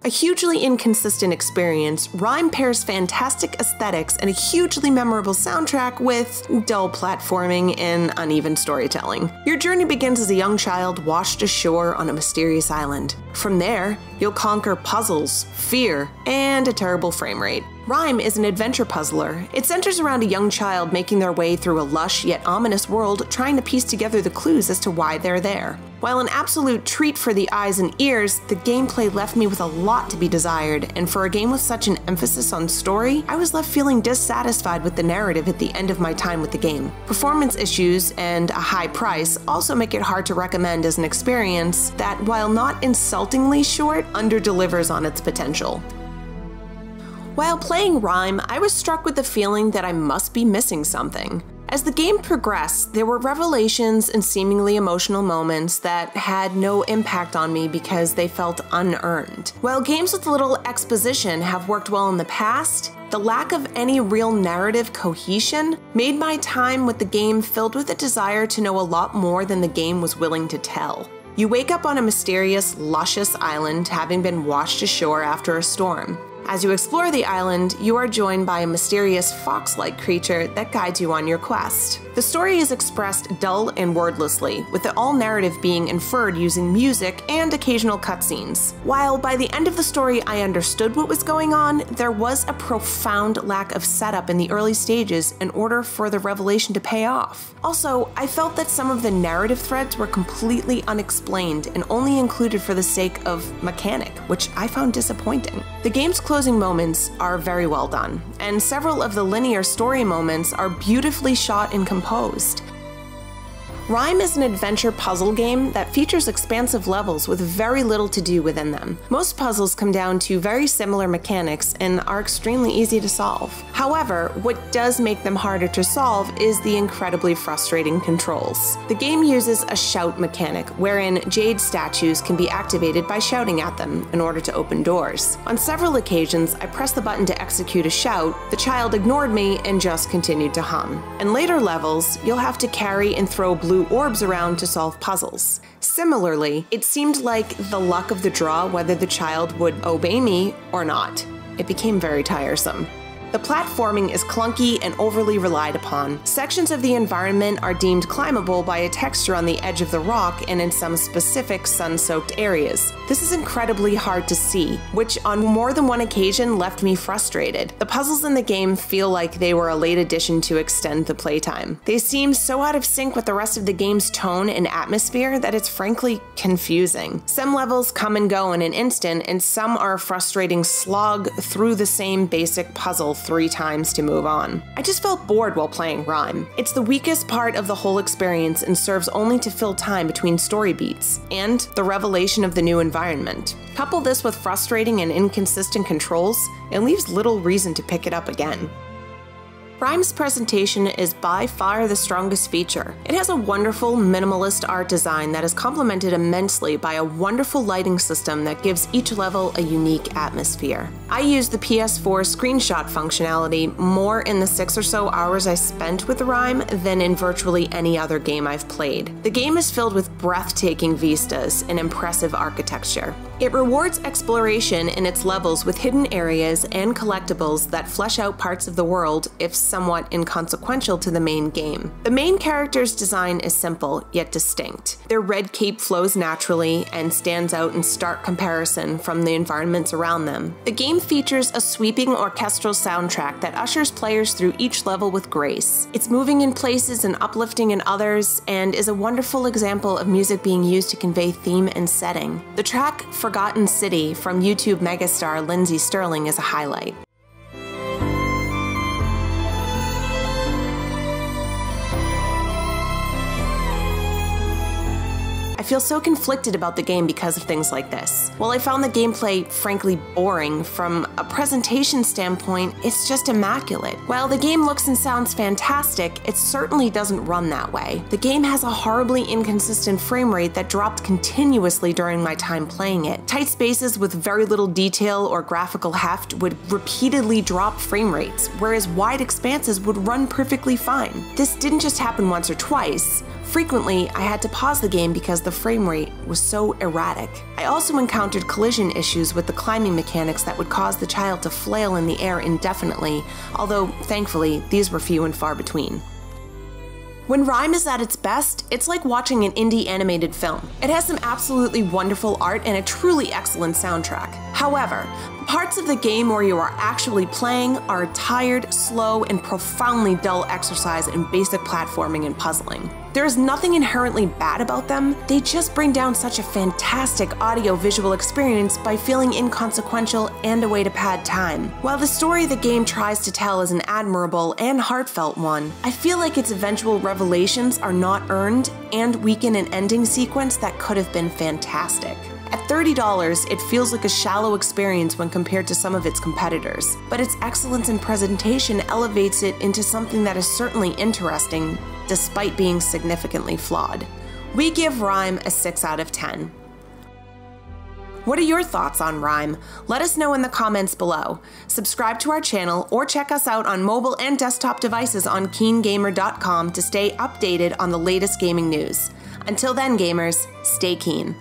A hugely inconsistent experience, RiME pairs fantastic aesthetics and a hugely memorable soundtrack with dull platforming and uneven storytelling. Your journey begins as a young child washed ashore on a mysterious island. From there, you'll conquer puzzles, fear, and a terrible frame rate. RiME is an adventure puzzler. It centers around a young child making their way through a lush yet ominous world, trying to piece together the clues as to why they're there. While an absolute treat for the eyes and ears, the gameplay left me with a lot to be desired, and for a game with such an emphasis on story, I was left feeling dissatisfied with the narrative at the end of my time with the game. Performance issues and a high price also make it hard to recommend as an experience that, while not insultingly short, underdelivers on its potential. While playing RiME, I was struck with the feeling that I must be missing something. As the game progressed, there were revelations and seemingly emotional moments that had no impact on me because they felt unearned. While games with little exposition have worked well in the past, the lack of any real narrative cohesion made my time with the game filled with a desire to know a lot more than the game was willing to tell. You wake up on a mysterious, luscious island having been washed ashore after a storm. As you explore the island, you are joined by a mysterious fox-like creature that guides you on your quest. The story is expressed dull and wordlessly, with the all narrative being inferred using music and occasional cutscenes. While by the end of the story I understood what was going on, there was a profound lack of setup in the early stages in order for the revelation to pay off. Also, I felt that some of the narrative threads were completely unexplained and only included for the sake of mechanic, which I found disappointing. The game's closing moments are very well done, and several of the linear story moments are beautifully shot and composed. RiME is an adventure puzzle game that features expansive levels with very little to do within them. Most puzzles come down to very similar mechanics and are extremely easy to solve. However, what does make them harder to solve is the incredibly frustrating controls. The game uses a shout mechanic, wherein jade statues can be activated by shouting at them in order to open doors. On several occasions, I pressed the button to execute a shout, the child ignored me and just continued to hum. In later levels, you'll have to carry and throw blue orbs around to solve puzzles. Similarly, it seemed like the luck of the draw whether the child would obey me or not. It became very tiresome. The platforming is clunky and overly relied upon. Sections of the environment are deemed climbable by a texture on the edge of the rock and in some specific sun-soaked areas. This is incredibly hard to see, which on more than one occasion left me frustrated. The puzzles in the game feel like they were a late addition to extend the playtime. They seem so out of sync with the rest of the game's tone and atmosphere that it's frankly confusing. Some levels come and go in an instant, and some are a frustrating slog through the same basic puzzle 3 times to move on. I just felt bored while playing RiME. It's the weakest part of the whole experience and serves only to fill time between story beats and the revelation of the new environment. Couple this with frustrating and inconsistent controls, it leaves little reason to pick it up again. RiME's presentation is by far the strongest feature. It has a wonderful, minimalist art design that is complemented immensely by a wonderful lighting system that gives each level a unique atmosphere. I used the PS4 screenshot functionality more in the 6 or so hours I spent with RiME than in virtually any other game I've played. The game is filled with breathtaking vistas and impressive architecture. It rewards exploration in its levels with hidden areas and collectibles that flesh out parts of the world, if somewhat inconsequential to the main game. The main character's design is simple, yet distinct. Their red cape flows naturally and stands out in stark comparison from the environments around them. The game features a sweeping orchestral soundtrack that ushers players through each level with grace. It's moving in places and uplifting in others, and is a wonderful example of music being used to convey theme and setting. The track Forgotten City from YouTube megastar Lindsey Sterling is a highlight. I feel so conflicted about the game because of things like this. While I found the gameplay frankly boring, from a presentation standpoint, it's just immaculate. While the game looks and sounds fantastic, it certainly doesn't run that way. The game has a horribly inconsistent frame rate that dropped continuously during my time playing it. Tight spaces with very little detail or graphical heft would repeatedly drop frame rates, whereas wide expanses would run perfectly fine. This didn't just happen once or twice. Frequently, I had to pause the game because the frame rate was so erratic. I also encountered collision issues with the climbing mechanics that would cause the child to flail in the air indefinitely, although thankfully, these were few and far between. When RiME is at its best, it's like watching an indie animated film. It has some absolutely wonderful art and a truly excellent soundtrack. However, parts of the game where you are actually playing are a tired, slow, and profoundly dull exercise in basic platforming and puzzling. There is nothing inherently bad about them, they just bring down such a fantastic audio-visual experience by feeling inconsequential and a way to pad time. While the story the game tries to tell is an admirable and heartfelt one, I feel like its eventual revelations are not earned and weaken an ending sequence that could have been fantastic. At $30, it feels like a shallow experience when compared to some of its competitors, but its excellence in presentation elevates it into something that is certainly interesting, despite being significantly flawed. We give RiME a 6 out of 10. What are your thoughts on RiME? Let us know in the comments below. Subscribe to our channel or check us out on mobile and desktop devices on KeenGamer.com to stay updated on the latest gaming news. Until then, gamers, stay keen.